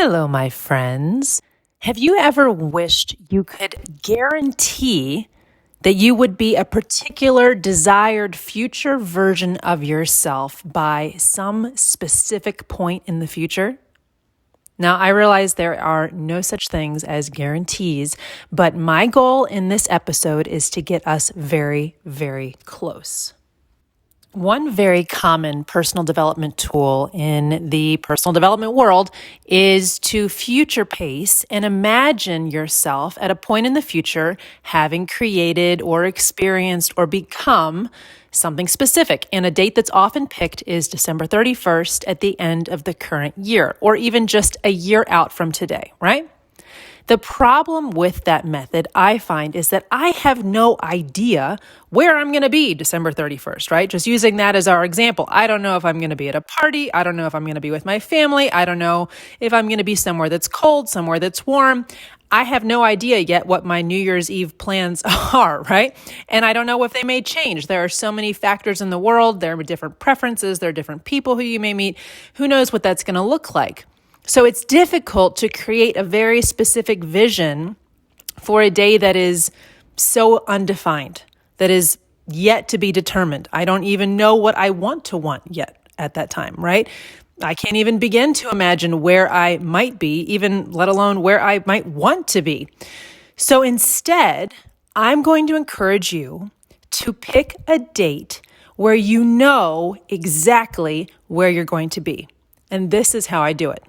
Hello, my friends. Have you ever wished you could guarantee that you would be a particular desired future version of yourself by some specific point in the future? Now, I realize there are no such things as guarantees, but my goal in this episode is to get us very, very close. One very common personal development tool in the personal development world is to future pace and imagine yourself at a point in the future having created or experienced or become something specific. And a date that's often picked is December 31st at the end of the current year, or even just a year out from today, right? The problem with that method, I find, is that I have no idea where I'm going to be December 31st, right? Just using that as our example. I don't know if I'm going to be at a party. I don't know if I'm going to be with my family. I don't know if I'm going to be somewhere that's cold, somewhere that's warm. I have no idea yet what my New Year's Eve plans are, right? And I don't know if they may change. There are so many factors in the world. There are different preferences. There are different people who you may meet. Who knows what that's going to look like? So it's difficult to create a very specific vision for a day that is so undefined, that is yet to be determined. I don't even know what I want yet at that time, right? I can't even begin to imagine where I might be, even let alone where I might want to be. So instead, I'm going to encourage you to pick a date where you know exactly where you're going to be. And this is how I do it.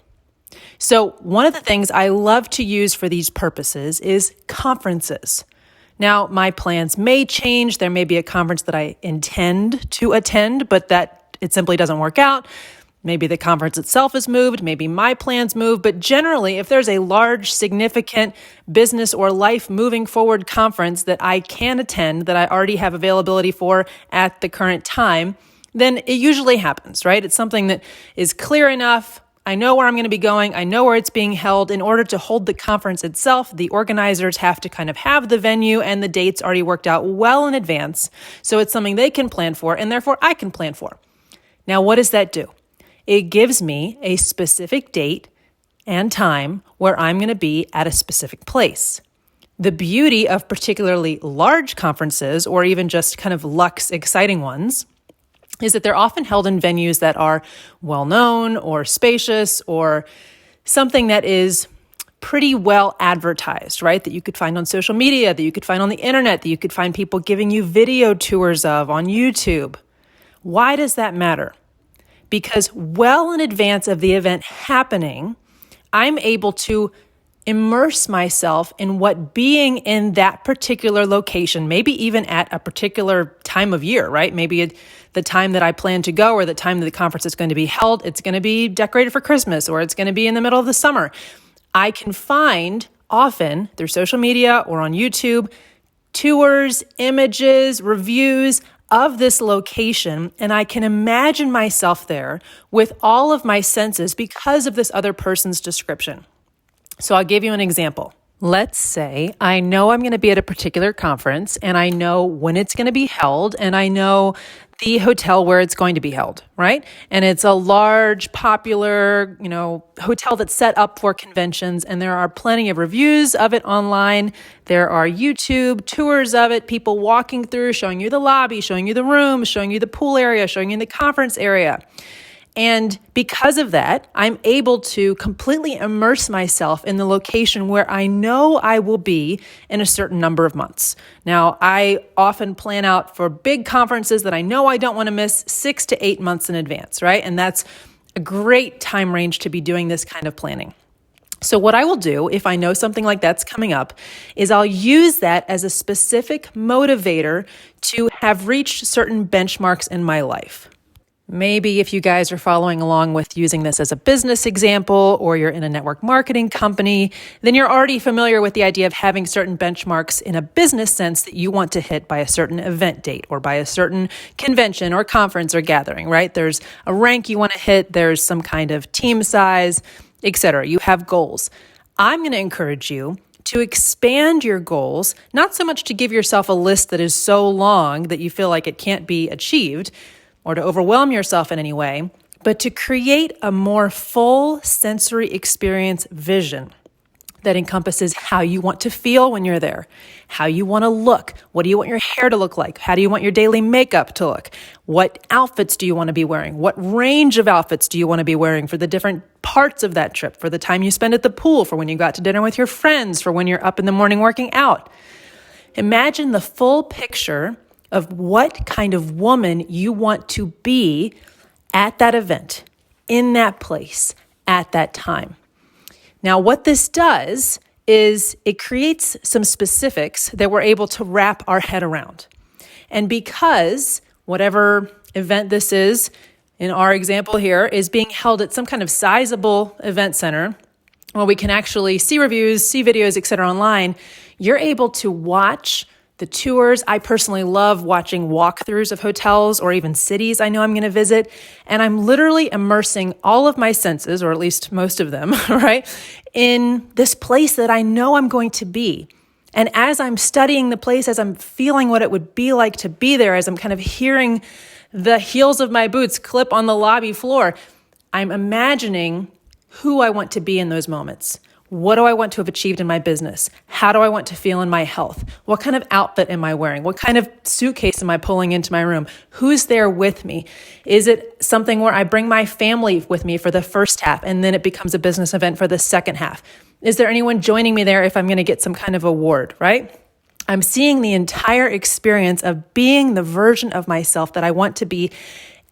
So one of the things I love to use for these purposes is conferences. Now, my plans may change. There may be a conference that I intend to attend, but that it simply doesn't work out. Maybe the conference itself is moved. Maybe my plans move. But generally, if there's a large, significant business or life moving forward conference that I can attend, that I already have availability for at the current time, then it usually happens, right? It's something that is clear enough. I know where I'm going to be going. I know where it's being held. In order to hold the conference itself, the organizers have to kind of have the venue and the dates already worked out well in advance. So it's something they can plan for, and therefore I can plan for. Now, what does that do? It gives me a specific date and time where I'm going to be at a specific place. The beauty of particularly large conferences, or even just kind of luxe, exciting ones, is that they're often held in venues that are well-known or spacious or something that is pretty well advertised, right? That you could find on social media, that you could find on the internet, that you could find people giving you video tours of on YouTube. Why does that matter? Because well in advance of the event happening, I'm able to immerse myself in what being in that particular location, maybe even at a particular time of year, right? Maybe the time that I plan to go or the time that the conference is going to be held, it's going to be decorated for Christmas or it's going to be in the middle of the summer. I can find often through social media or on YouTube, tours, images, reviews of this location, and I can imagine myself there with all of my senses because of this other person's description. So I'll give you an example. Let's say I know I'm going to be at a particular conference and I know when it's going to be held and I know the hotel where it's going to be held, right? And it's a large, popular, hotel that's set up for conventions, and there are plenty of reviews of it online. There are YouTube tours of it, people walking through, showing you the lobby, showing you the room, showing you the pool area, showing you the conference area. And because of that, I'm able to completely immerse myself in the location where I know I will be in a certain number of months. Now, I often plan out for big conferences that I know I don't want to miss 6 to 8 months in advance, right? And that's a great time range to be doing this kind of planning. So what I will do if I know something like that's coming up is I'll use that as a specific motivator to have reached certain benchmarks in my life. Maybe if you guys are following along with using this as a business example, or you're in a network marketing company, then you're already familiar with the idea of having certain benchmarks in a business sense that you want to hit by a certain event date or by a certain convention or conference or gathering, right? There's a rank you want to hit, there's some kind of team size, etc. You have goals. I'm going to encourage you to expand your goals, not so much to give yourself a list that is so long that you feel like it can't be achieved, or to overwhelm yourself in any way, but to create a more full sensory experience vision that encompasses how you want to feel when you're there, how you want to look, what do you want your hair to look like, how do you want your daily makeup to look, what outfits do you want to be wearing, what range of outfits do you want to be wearing for the different parts of that trip, for the time you spend at the pool, for when you go out to dinner with your friends, for when you're up in the morning working out. Imagine the full picture of what kind of woman you want to be at that event, in that place, at that time. Now, what this does is it creates some specifics that we're able to wrap our head around. And because whatever event this is, in our example here, is being held at some kind of sizable event center, where we can actually see reviews, see videos, etc. online, you're able to watch the tours. I personally love watching walkthroughs of hotels or even cities I know I'm going to visit. And I'm literally immersing all of my senses, or at least most of them, right, in this place that I know I'm going to be. And as I'm studying the place, as I'm feeling what it would be like to be there, as I'm kind of hearing the heels of my boots clip on the lobby floor, I'm imagining who I want to be in those moments. What do I want to have achieved in my business? How do I want to feel in my health? What kind of outfit am I wearing? What kind of suitcase am I pulling into my room? Who's there with me? Is it something where I bring my family with me for the first half and then it becomes a business event for the second half? Is there anyone joining me there if I'm going to get some kind of award, right? I'm seeing the entire experience of being the version of myself that I want to be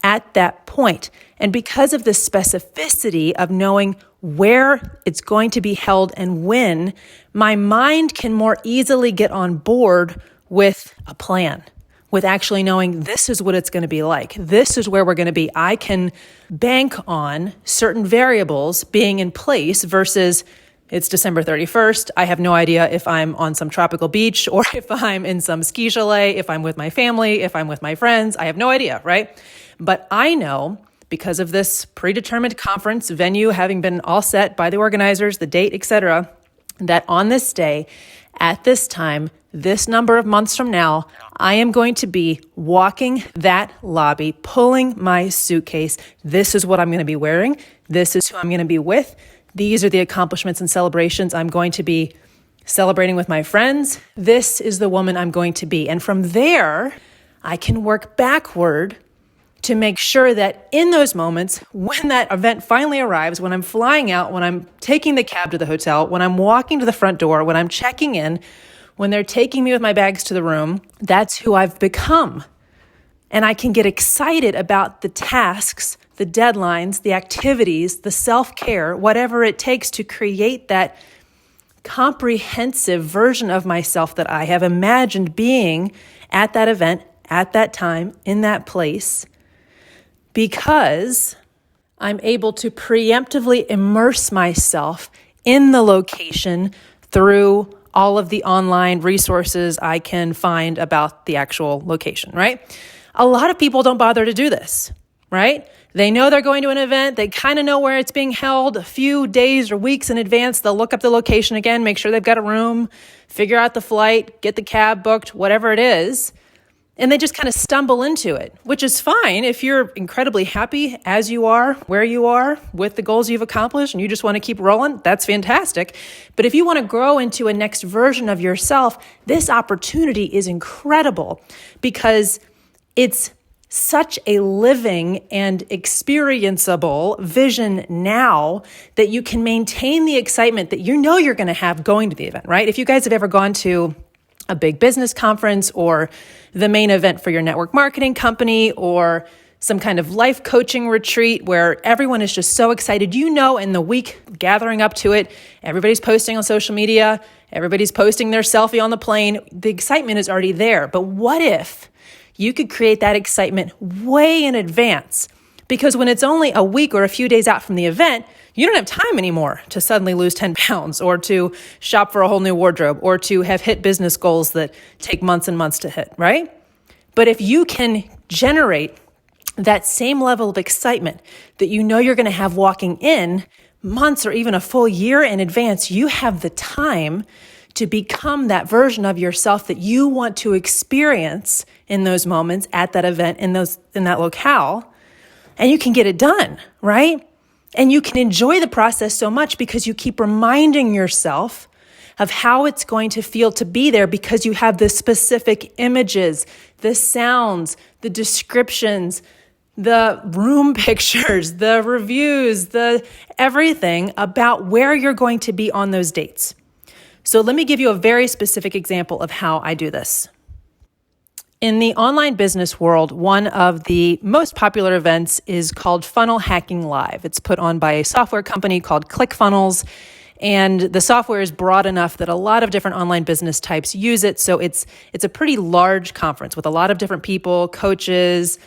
at that point. And because of the specificity of knowing where it's going to be held and when, my mind can more easily get on board with a plan, with actually knowing this is what it's going to be like. This is where we're going to be. I can bank on certain variables being in place versus it's December 31st. I have no idea if I'm on some tropical beach or if I'm in some ski chalet, if I'm with my family, if I'm with my friends. I have no idea, right? But I know, because of this predetermined conference venue having been all set by the organizers, the date, etc., that on this day, at this time, this number of months from now, I am going to be walking that lobby, pulling my suitcase. This is what I'm going to be wearing. This is who I'm going to be with. These are the accomplishments and celebrations I'm going to be celebrating with my friends. This is the woman I'm going to be. And from there, I can work backward to make sure that in those moments, when that event finally arrives, when I'm flying out, when I'm taking the cab to the hotel, when I'm walking to the front door, when I'm checking in, when they're taking me with my bags to the room, that's who I've become. And I can get excited about the tasks, the deadlines, the activities, the self-care, whatever it takes to create that comprehensive version of myself that I have imagined being at that event, at that time, in that place, because I'm able to preemptively immerse myself in the location through all of the online resources I can find about the actual location, right? A lot of people don't bother to do this, right? They know they're going to an event. They kind of know where it's being held a few days or weeks in advance. They'll look up the location again, make sure they've got a room, figure out the flight, get the cab booked, whatever it is. And they just kind of stumble into it, which is fine if you're incredibly happy as you are, where you are, with the goals you've accomplished, and you just want to keep rolling. That's fantastic. But if you want to grow into a next version of yourself, this opportunity is incredible because it's such a living and experienceable vision now that you can maintain the excitement that you know you're going to have going to the event, right? If you guys have ever gone to a big business conference or the main event for your network marketing company or some kind of life coaching retreat where everyone is just so excited, you know, in the week gathering up to it, everybody's posting on social media, everybody's posting their selfie on the plane, the excitement is already there. But what if you could create that excitement way in advance? Because when it's only a week or a few days out from the event, you don't have time anymore to suddenly lose 10 pounds or to shop for a whole new wardrobe or to have hit business goals that take months and months to hit, right? But if you can generate that same level of excitement that you know you're going to have walking in months or even a full year in advance, you have the time to become that version of yourself that you want to experience in those moments at that event, in that locale. and you can get it done, right? And you can enjoy the process so much because you keep reminding yourself of how it's going to feel to be there because you have the specific images, the sounds, the descriptions, the room pictures, the reviews, the everything about where you're going to be on those dates. So let me give you a very specific example of how I do this. In the online business world, one of the most popular events is called Funnel Hacking Live. It's put on by a software company called ClickFunnels, and the software is broad enough that a lot of different online business types use it. So it's a pretty large conference with a lot of different people, coaches,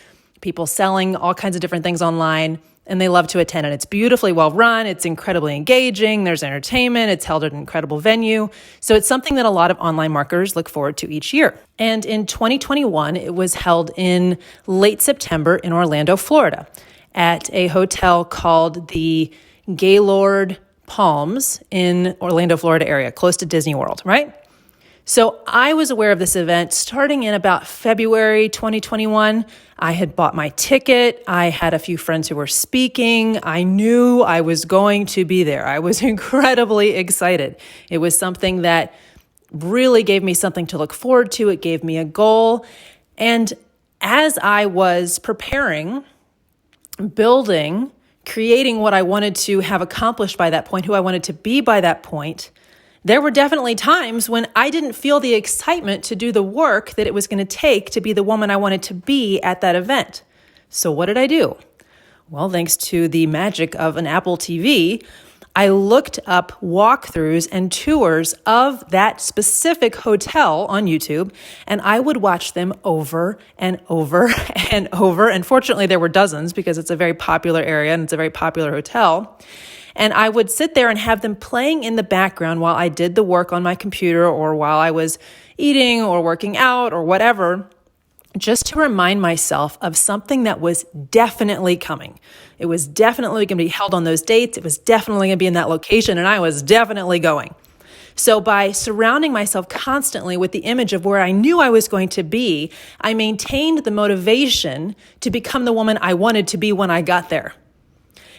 people selling all kinds of different things online, and they love to attend. And it's beautifully well run. It's incredibly engaging. There's entertainment. It's held at an incredible venue. So it's something that a lot of online marketers look forward to each year. And in 2021, it was held in late September in Orlando, Florida, at a hotel called the Gaylord Palms in Orlando, Florida area, close to Disney World, right? So I was aware of this event starting in about February 2021. I had bought my ticket. I had a few friends who were speaking. I knew I was going to be there. I was incredibly excited. It was something that really gave me something to look forward to. It gave me a goal. And as I was preparing, building, creating what I wanted to have accomplished by that point, who I wanted to be by that point, there were definitely times when I didn't feel the excitement to do the work that it was going to take to be the woman I wanted to be at that event. So what did I do? Well, thanks to the magic of an Apple TV, I looked up walkthroughs and tours of that specific hotel on YouTube, and I would watch them over and over and over. And fortunately, there were dozens because it's a very popular area and it's a very popular hotel. And I would sit there and have them playing in the background while I did the work on my computer or while I was eating or working out or whatever, just to remind myself of something that was definitely coming. It was definitely going to be held on those dates. It was definitely going to be in that location, and I was definitely going. So by surrounding myself constantly with the image of where I knew I was going to be, I maintained the motivation to become the woman I wanted to be when I got there.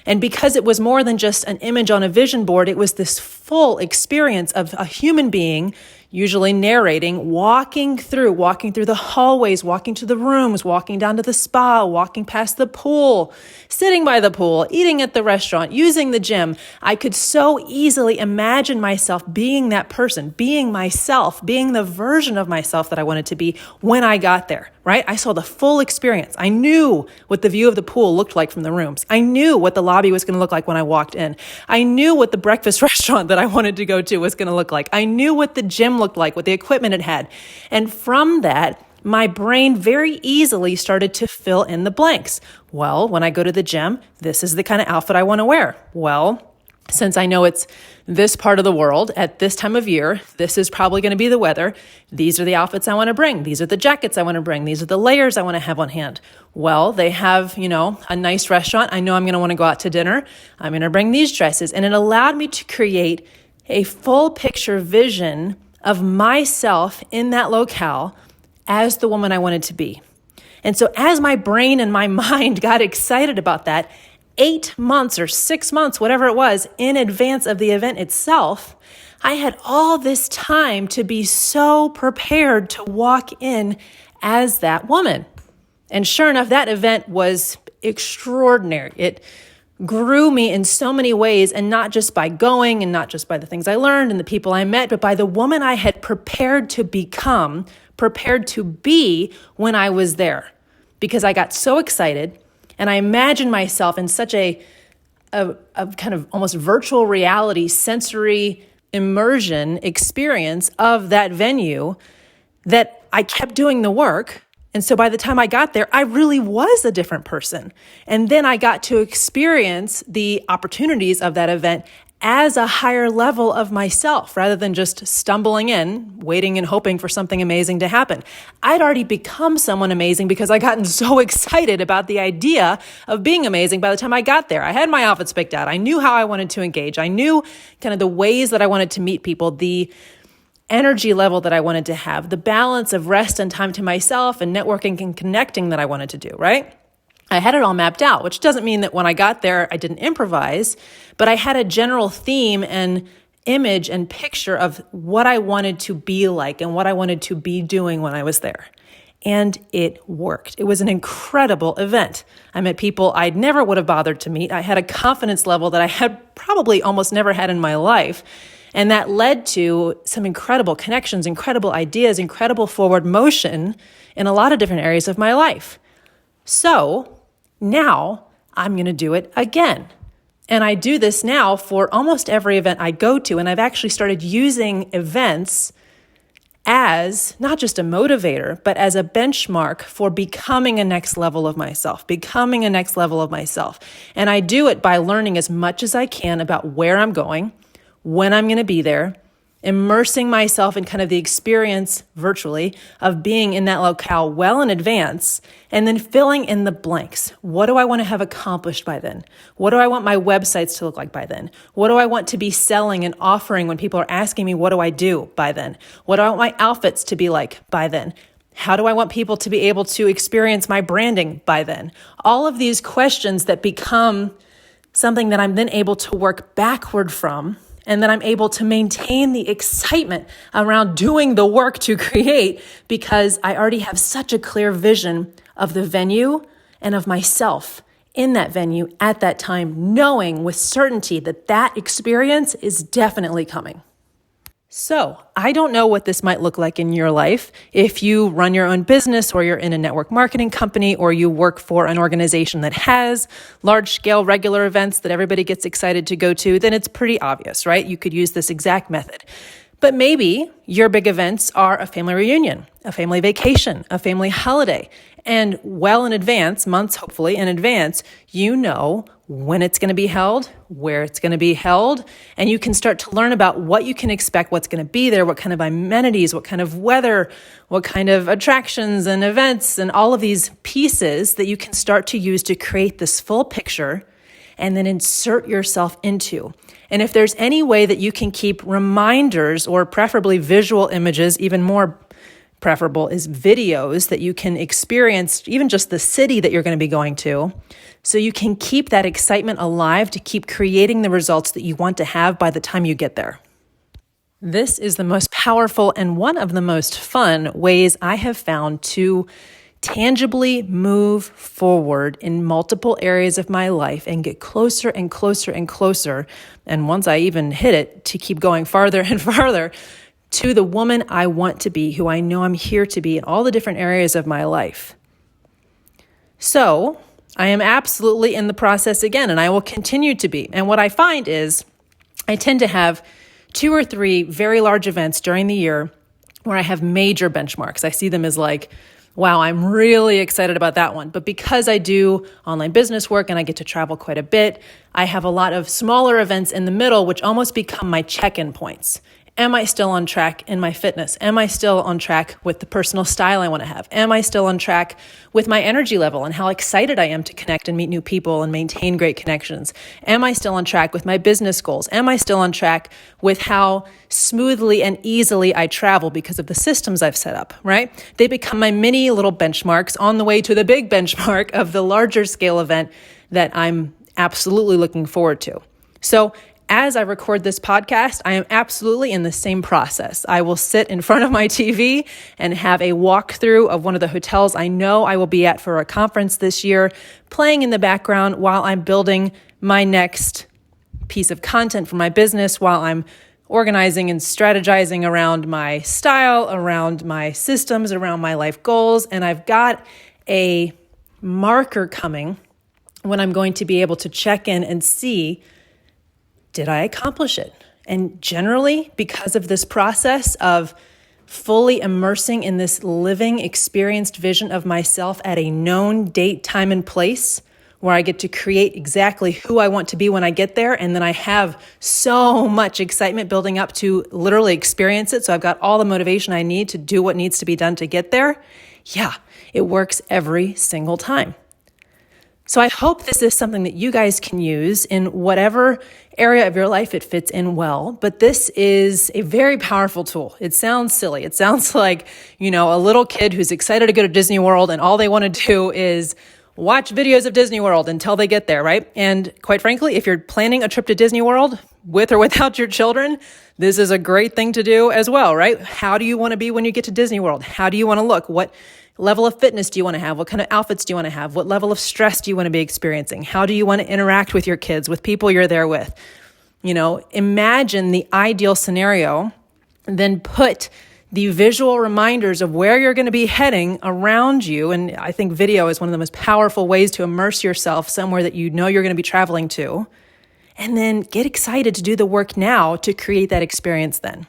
And because it was more than just an image on a vision board, it was this full experience of a human being, usually narrating, walking through the hallways, walking to the rooms, walking down to the spa, walking past the pool, sitting by the pool, eating at the restaurant, using the gym. I could so easily imagine myself being that person, being myself, being the version of myself that I wanted to be when I got there, right? I saw the full experience. I knew what the view of the pool looked like from the rooms. I knew what the lobby was going to look like when I walked in. I knew what the breakfast restaurant that I wanted to go to was going to look like. I knew what the gym looked like, what the equipment it had. And from that, my brain very easily started to fill in the blanks. Well, when I go to the gym, this is the kind of outfit I want to wear. Well, since I know it's this part of the world at this time of year, this is probably going to be the weather. These are the outfits I want to bring. These are the jackets I want to bring. These are the layers I want to have on hand. Well, they have, a nice restaurant. I know I'm going to want to go out to dinner. I'm going to bring these dresses. And it allowed me to create a full picture vision of myself in that locale as the woman I wanted to be. And so as my brain and my mind got excited about that, 8 months or 6 months, whatever it was, in advance of the event itself, I had all this time to be so prepared to walk in as that woman. And sure enough, that event was extraordinary. It grew me in so many ways, and not just by going and not just by the things I learned and the people I met, but by the woman I had prepared to become, prepared to be when I was there. Because I got so excited and I imagined myself in such a kind of almost virtual reality, sensory immersion experience of that venue that I kept doing the work. And so by the time I got there, I really was a different person. And then I got to experience the opportunities of that event as a higher level of myself rather than just stumbling in, waiting and hoping for something amazing to happen. I'd already become someone amazing because I gotten so excited about the idea of being amazing by the time I got there. I had my outfits picked out. I knew how I wanted to engage. I knew kind of the ways that I wanted to meet people, the energy level that I wanted to have, the balance of rest and time to myself and networking and connecting that I wanted to do, right? I had it all mapped out, which doesn't mean that when I got there, I didn't improvise, but I had a general theme and image and picture of what I wanted to be like and what I wanted to be doing when I was there. And it worked. It was an incredible event. I met people I never would have bothered to meet. I had a confidence level that I had probably almost never had in my life. And that led to some incredible connections, incredible ideas, incredible forward motion in a lot of different areas of my life. So now I'm going to do it again. And I do this now for almost every event I go to. And I've actually started using events as not just a motivator, but as a benchmark for becoming a next level of myself, And I do it by learning as much as I can about where I'm going, when I'm going to be there, immersing myself in kind of the experience virtually of being in that locale well in advance, and then filling in the blanks. What do I want to have accomplished by then? What do I want my websites to look like by then? What do I want to be selling and offering when people are asking me, what do I do by then? What do I want my outfits to be like by then? How do I want people to be able to experience my branding by then? All of these questions that become something that I'm then able to work backward from, and then I'm able to maintain the excitement around doing the work to create because I already have such a clear vision of the venue and of myself in that venue at that time, knowing with certainty that that experience is definitely coming. So I don't know what this might look like in your life. If you run your own business or you're in a network marketing company or you work for an organization that has large scale regular events that everybody gets excited to go to, then it's pretty obvious, right? You could use this exact method. But maybe your big events are a family reunion, a family vacation, a family holiday. And well in advance, months hopefully in advance, you know when it's going to be held, where it's going to be held, and you can start to learn about what you can expect, what's going to be there, what kind of amenities, what kind of weather, what kind of attractions and events, and all of these pieces that you can start to use to create this full picture and then insert yourself into. And if there's any way that you can keep reminders or preferably visual images, even more preferable is videos that you can experience, even just the city that you're going to be going to, so you can keep that excitement alive to keep creating the results that you want to have by the time you get there. This is the most powerful and one of the most fun ways I have found to tangibly move forward in multiple areas of my life and get closer and closer and closer. And once I even hit it, to keep going farther and farther to the woman I want to be, who I know I'm here to be in all the different areas of my life. So I am absolutely in the process again, and I will continue to be. And what I find is I tend to have 2 or 3 very large events during the year where I have major benchmarks. I see them as like, wow, I'm really excited about that one. But because I do online business work and I get to travel quite a bit, I have a lot of smaller events in the middle, which almost become my check-in points. Am I still on track in my fitness? Am I still on track with the personal style I want to have? Am I still on track with my energy level and how excited I am to connect and meet new people and maintain great connections? Am I still on track with my business goals? Am I still on track with how smoothly and easily I travel because of the systems I've set up, right? They become my mini little benchmarks on the way to the big benchmark of the larger scale event that I'm absolutely looking forward to. So as I record this podcast, I am absolutely in the same process. I will sit in front of my TV and have a walkthrough of one of the hotels I know I will be at for a conference this year, playing in the background while I'm building my next piece of content for my business, while I'm organizing and strategizing around my style, around my systems, around my life goals. And I've got a marker coming when I'm going to be able to check in and see, did I accomplish it? And generally, because of this process of fully immersing in this living, experienced vision of myself at a known date, time, and place, where I get to create exactly who I want to be when I get there, and then I have so much excitement building up to literally experience it, so I've got all the motivation I need to do what needs to be done to get there. Yeah, it works every single time. So I hope this is something that you guys can use in whatever area of your life it fits in well. But this is a very powerful tool. It sounds silly. It sounds like, a little kid who's excited to go to Disney World and all they want to do is watch videos of Disney World until they get there, right? And quite frankly, if you're planning a trip to Disney World with or without your children, this is a great thing to do as well, right? How do you want to be when you get to Disney World? How do you want to look? What level of fitness do you want to have? What kind of outfits do you want to have? What level of stress do you want to be experiencing? How do you want to interact with your kids, with people you're there with? Imagine the ideal scenario, then put the visual reminders of where you're going to be heading around you. And I think video is one of the most powerful ways to immerse yourself somewhere that you know you're going to be traveling to. And then get excited to do the work now to create that experience then.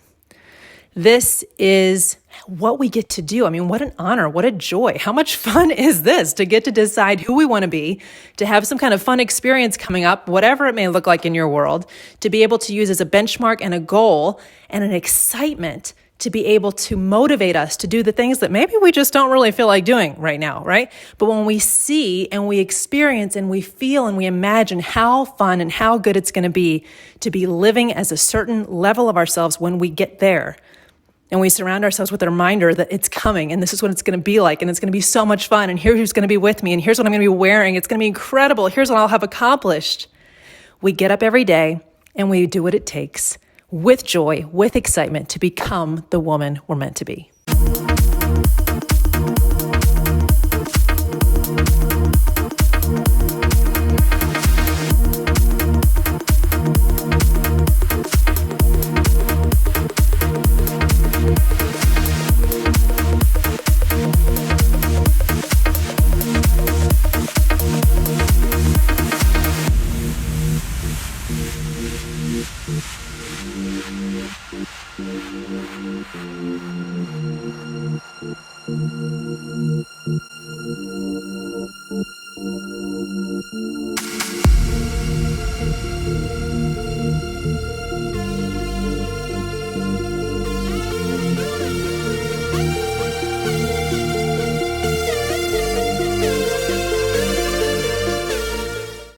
This is what we get to do. I mean, what an honor, what a joy. How much fun is this to get to decide who we want to be, to have some kind of fun experience coming up, whatever it may look like in your world, to be able to use as a benchmark and a goal and an excitement to be able to motivate us to do the things that maybe we just don't really feel like doing right now, right? But when we see and we experience and we feel and we imagine how fun and how good it's going to be living as a certain level of ourselves when we get there. And we surround ourselves with a reminder that it's coming and this is what it's going to be like and it's going to be so much fun and here's who's going to be with me and here's what I'm going to be wearing. It's going to be incredible. Here's what I'll have accomplished. We get up every day and we do what it takes with joy, with excitement to become the woman we're meant to be.